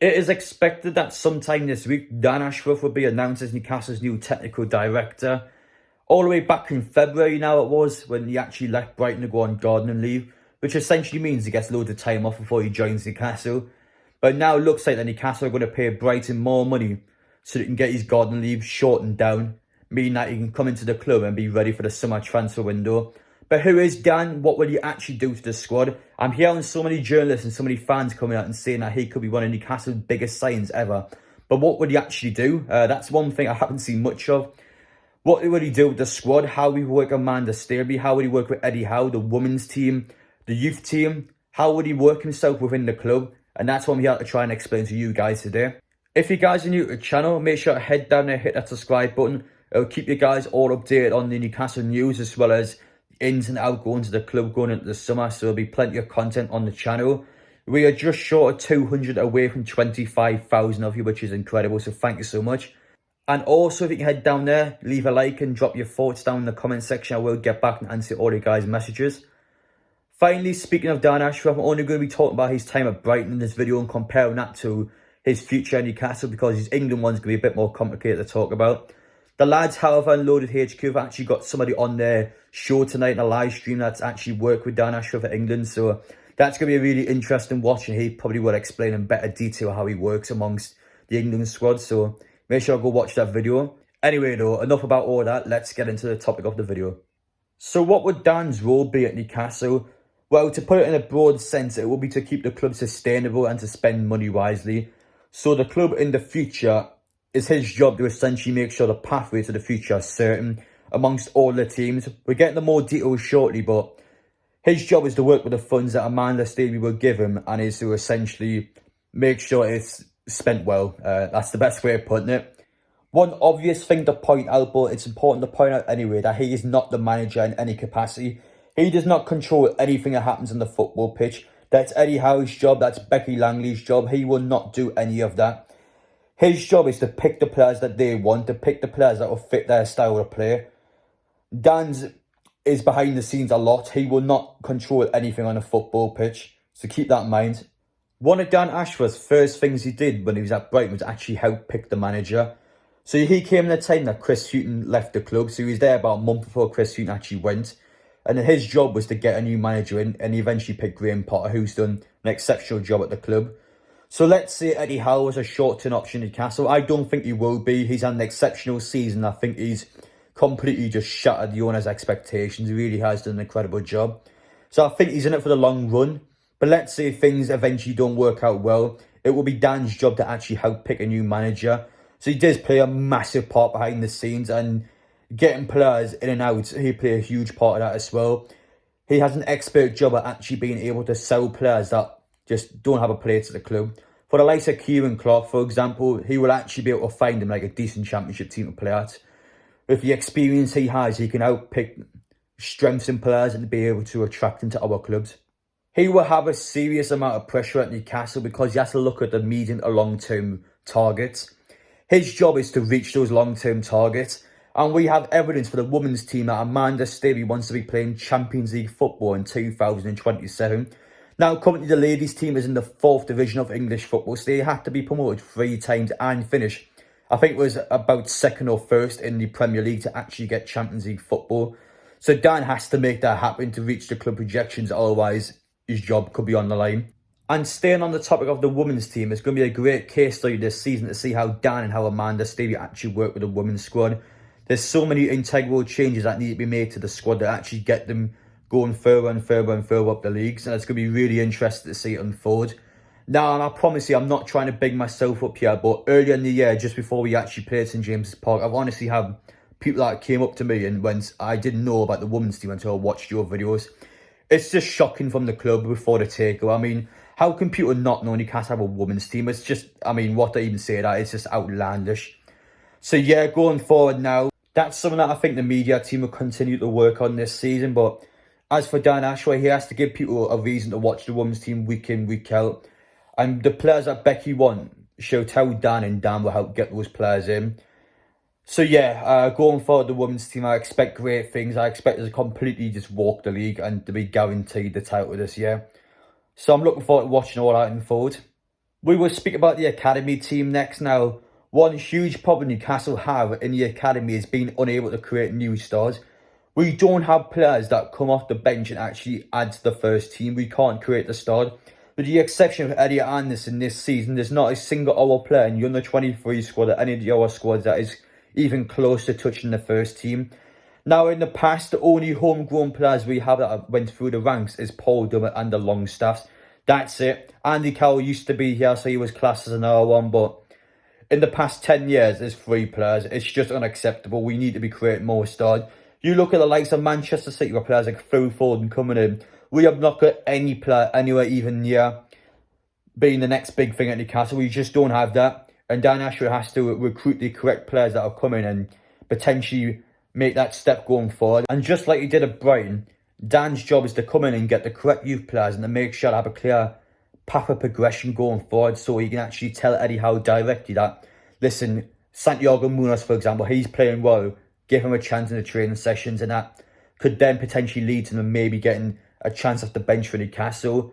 It is expected that sometime this week, Dan Ashworth will be announced as Newcastle's new technical director. All the way back in February now it was, when he actually left Brighton to go on gardening leave, which essentially means he gets loads of time off before he joins Newcastle. But now it looks like that Newcastle are going to pay Brighton more money so they can get his gardening leave shortened down, meaning that he can come into the club and be ready for the summer transfer window. But who is Dan? What will he actually do to the squad? I'm hearing so many journalists and so many fans coming out and saying that he could be one of Newcastle's biggest signings ever. But what would he actually do? That's one thing I haven't seen much of. What would he do with the squad? How would he work with Amanda Staveley? How would he work with Eddie Howe, the women's team, the youth team? How would he work himself within the club? And that's what I'm here to try and explain to you guys today. If you guys are new to the channel, make sure to head down there, hit that subscribe button. It'll keep you guys all updated on the Newcastle news as well as ins and outgoings of the club going into the summer. So there'll be plenty of content on the channel. We are just short of 200 away from 25,000 of you, which is incredible. So thank you so much. And also, if you can head down there, leave a like and drop your thoughts down in the comment section. I will get back and answer all you guys' messages. Finally, speaking of Dan Ashworth, I'm only going to be talking about his time at Brighton in this video and comparing that to his future at Newcastle, because his England one's going to be a bit more complicated to talk about. The lads, however, Unloaded HQ have actually got somebody on their show tonight in a live stream that's actually worked with Dan Ashworth at England. So that's going to be a really interesting watch, and he probably will explain in better detail how he works amongst the England squad. So make sure to go watch that video. Anyway though, enough about all that. Let's get into the topic of the video. So what would Dan's role be at Newcastle? Well, to put it in a broad sense, it will be to keep the club sustainable and to spend money wisely. So the club in the future, is his job to essentially make sure the pathway to the future is certain amongst all the teams. We're getting the more details shortly, but his job is to work with the funds that Amanda Staveley will give him, and is to essentially make sure it's spent well. That's the best way of putting it. One obvious thing to point out, but it's important to point out anyway, that he is not the manager in any capacity. He does not control anything that happens on the football pitch. That's Eddie Howe's job, that's Becky Langley's job. He will not do any of that. His job is to pick the players that they want, to pick the players that will fit their style of play. Dan's is behind the scenes a lot. He will not control anything on a football pitch, so keep that in mind. One of Dan Ashworth's first things he did when he was at Brighton was actually help pick the manager. So he came in the time that Chris Hughton left the club, so he was there about a month before Chris Hughton actually went. And then his job was to get a new manager in, and he eventually picked Graham Potter, who's done an exceptional job at the club. So let's say Eddie Howe was a short-term option in Newcastle. I don't think he will be. He's had an exceptional season. I think he's completely just shattered the owner's expectations. He really has done an incredible job. So I think he's in it for the long run. But let's say things eventually don't work out well. It will be Dan's job to actually help pick a new manager. So he does play a massive part behind the scenes, and getting players in and out, he play a huge part of that as well. He has an expert job at actually being able to sell players that just don't have a place at the club. For the likes of Kieran Clark, for example, he will actually be able to find him like a decent championship team to play at. With the experience he has, he can outpick strengths in players and be able to attract them to our clubs. He will have a serious amount of pressure at Newcastle because he has to look at the medium to long-term targets. His job is to reach those long-term targets. And we have evidence for the women's team that Amanda Staveley wants to be playing Champions League football in 2027. Now, currently the ladies' team is in the 4th division of English football, so they have to be promoted 3 times and finish, I think it was about 2nd or 1st in the Premier League to actually get Champions League football. So Dan has to make that happen to reach the club projections, otherwise his job could be on the line. And staying on the topic of the women's team, it's going to be a great case study this season to see how Dan and how Amanda Staveley actually work with the women's squad. There's so many integral changes that need to be made to the squad that actually get them going further and further and further up the leagues, and it's going to be really interesting to see it unfold. Now, and I promise you, I'm not trying to big myself up here, but earlier in the year, just before we actually played St James's Park, I've honestly had people that came up to me and went, I didn't know about the women's team until I watched your videos. It's just shocking from the club before the takeover. I mean, how can people not know Newcastle have a women's team? It's just, I mean, what they even say that, it's just outlandish. So yeah, going forward now, that's something that I think the media team will continue to work on this season. But as for Dan Ashworth, he has to give people a reason to watch the women's team week in, week out. And the players that Becky want, she'll tell Dan, and Dan will help get those players in. So yeah, going forward, the women's team, I expect great things. I expect us to completely just walk the league and to be guaranteed the title this year. So I'm looking forward to watching all that unfold. We will speak about the academy team next now. One huge problem Newcastle have in the academy is being unable to create new stars. We don't have players that come off the bench and actually add to the first team. We can't create the start. With the exception of Eddie Anderson this season, there's not a single other player in the under-23 squad or any of the other squads that is even close to touching the first team. Now, in the past, the only homegrown players we have that went through the ranks is Paul Dummett and the Longstaffs. That's it. Andy Carroll used to be here, so he was classed as another one, but in the past 10 years, there's 3 players. It's just unacceptable. We need to be creating more stars. You look at the likes of Manchester City with players like Phil Foden coming in. We have not got any player anywhere even near being the next big thing at Newcastle. We just don't have that. And Dan Ashworth has to recruit the correct players that are coming and potentially make that step going forward. And just like he did at Brighton, Dan's job is to come in and get the correct youth players and to make sure to have a clear path of progression going forward, so he can actually tell Eddie Howe directly that, listen, Santiago Munoz, for example, he's playing well, give him a chance in the training sessions, and that could then potentially lead to them maybe getting a chance off the bench for Newcastle.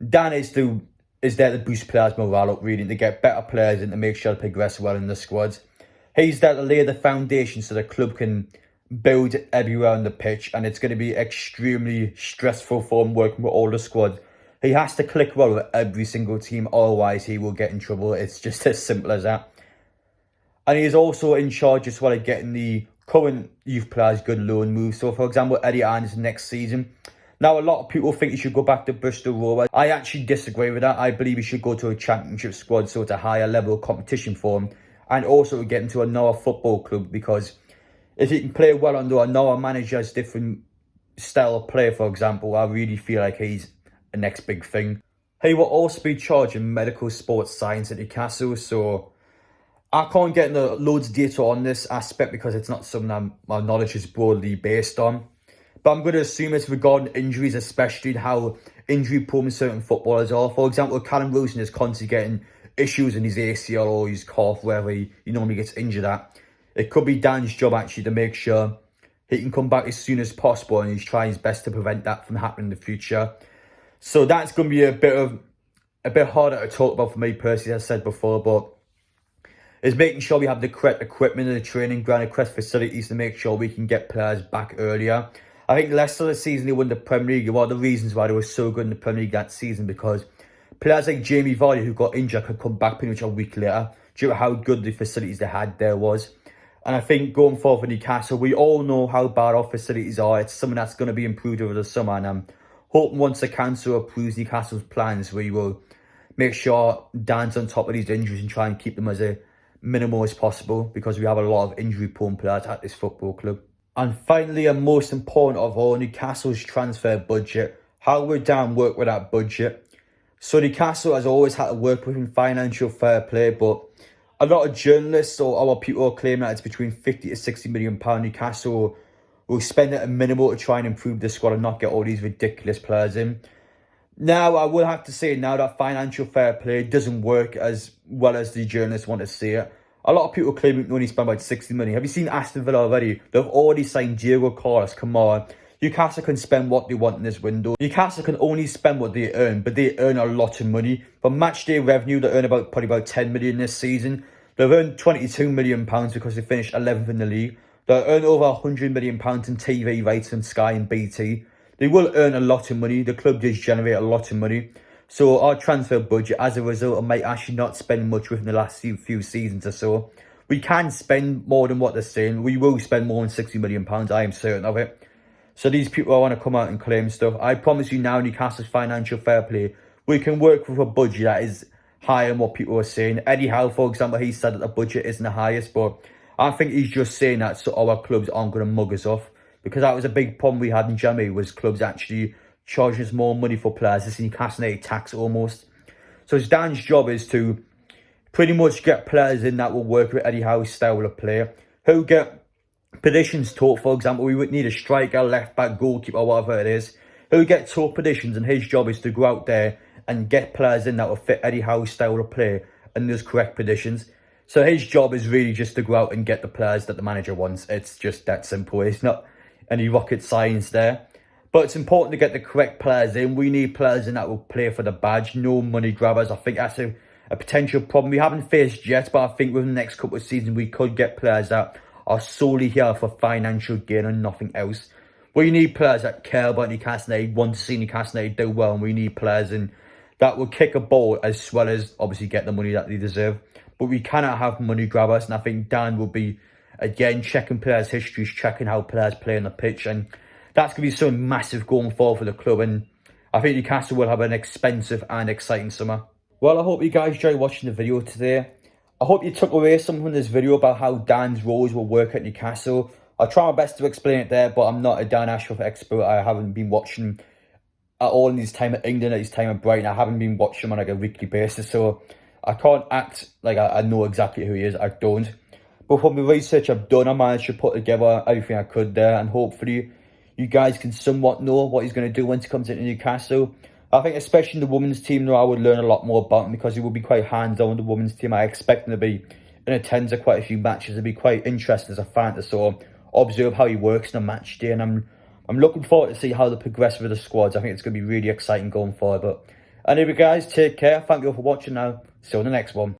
Dan is there to boost players' morale up, really, to get better players and to make sure to progress well in the squads. He's there to lay the foundation so the club can build everywhere on the pitch, and it's going to be extremely stressful for him working with all the squads. He has to click well with every single team, otherwise he will get in trouble. It's just as simple as that. And he is also in charge as well of getting the current youth players good loan moves. So, for example, Eddie Anderson next season. Now, a lot of people think he should go back to Bristol Rovers. I actually disagree with that. I believe he should go to a championship squad, so it's a higher level of competition for him. And also get into another football club, because if he can play well under another manager's different style of play, for example, I really feel like he's the next big thing. He will also be charged in medical sports science at Newcastle, so I can't get into loads of data on this aspect because it's not something that my knowledge is broadly based on. But I'm going to assume it's regarding injuries, especially how injury prone certain footballers are. For example, Callum Wilson is constantly getting issues in his ACL or his calf, wherever he normally gets injured at. It could be Dan's job actually to make sure he can come back as soon as possible, and he's trying his best to prevent that from happening in the future. So that's going to be a bit harder to talk about for me personally, as I said before, but is making sure we have the correct equipment in the training ground, the correct facilities to make sure we can get players back earlier. I think Leicester this season, they won the Premier League. One of the reasons why they were so good in the Premier League that season, because players like Jamie Vardy, who got injured, could come back pretty much a week later due to how good the facilities they had there was. And I think going forward for Newcastle, we all know how bad our facilities are. It's something that's going to be improved over the summer, and I'm hoping once the council approves Newcastle's plans, we will make sure Dan's on top of these injuries and try and keep them as a minimal as possible, because we have a lot of injury-prone players at this football club. And finally, and most important of all, Newcastle's transfer budget. How would Dan work with that budget? So Newcastle has always had to work within financial fair play, but a lot of journalists or other people are claiming that it's between 50 to 60 million pounds. Newcastle will spend at a minimal to try and improve the squad and not get all these ridiculous players in. Now, I will have to say now that financial fair play doesn't work as well as the journalists want to see it. A lot of people claim we can only spend about 60 million. Have you seen Aston Villa already? They've already signed Diego Carlos. Come on. Newcastle can spend what they want in this window. Newcastle can only spend what they earn, but they earn a lot of money. For match day revenue, they earn probably about 10 million this season. They've earned 22 million pounds because they finished 11th in the league. They'll earn over 100 million pounds in TV rights on Sky and BT. They will earn a lot of money. The club does generate a lot of money. So our transfer budget, as a result, might actually not spend much within the last few seasons or so. We can spend more than what they're saying. We will spend more than 60 million pounds. I am certain of it. So these people want to come out and claim stuff. I promise you now, Newcastle's financial fair play, we can work with a budget that is higher than what people are saying. Eddie Howe, for example, he said that the budget isn't the highest, but I think he's just saying that so our clubs aren't going to mug us off. Because that was a big problem we had in January, was clubs actually charging us more money for players. This Newcastle tax almost. So Dan's job is to pretty much get players in that will work with Eddie Howe's style of play. Who get positions taught, for example, we would need a striker, left back, goalkeeper, whatever it is. Who get taught positions, and his job is to go out there and get players in that will fit Eddie Howe's style of play and those correct positions. So his job is really just to go out and get the players that the manager wants. It's just that simple. It's not any rocket science there. But it's important to get the correct players in. We need players in that will play for the badge. No money grabbers. I think that's a a potential problem we haven't faced yet, but I think within the next couple of seasons we could get players that are solely here for financial gain and nothing else. We need players that care about Newcastle United, want to see Newcastle United do well, and we need players that will kick a ball as well as obviously get the money that they deserve. But we cannot have money grabbers, and I think Dan will be, again, checking players' histories, checking how players play on the pitch, and that's going to be something massive going forward for the club, and I think Newcastle will have an expensive and exciting summer. Well, I hope you guys enjoyed watching the video today. I hope you took away something from this video about how Dan's roles will work at Newcastle. I'll try my best to explain it there, but I'm not a Dan Ashworth expert. I haven't been watching at all in his time at England, at his time at Brighton. I haven't been watching him on like a weekly basis, so I can't act like I know exactly who he is. I don't. But from the research I've done, I managed to put together everything I could there, and hopefully you guys can somewhat know what he's going to do once he comes into Newcastle. I think especially in the women's team, though, I would learn a lot more about him because he will be quite hands-on with the women's team. I expect him to be in attendance at quite a few matches. It'll be quite interesting as a fan to sort of observe how he works on a match day, and I'm looking forward to see how they progress with the squads. I think it's going to be really exciting going forward. But anyway, guys, take care. Thank you all for watching now. See you on the next one.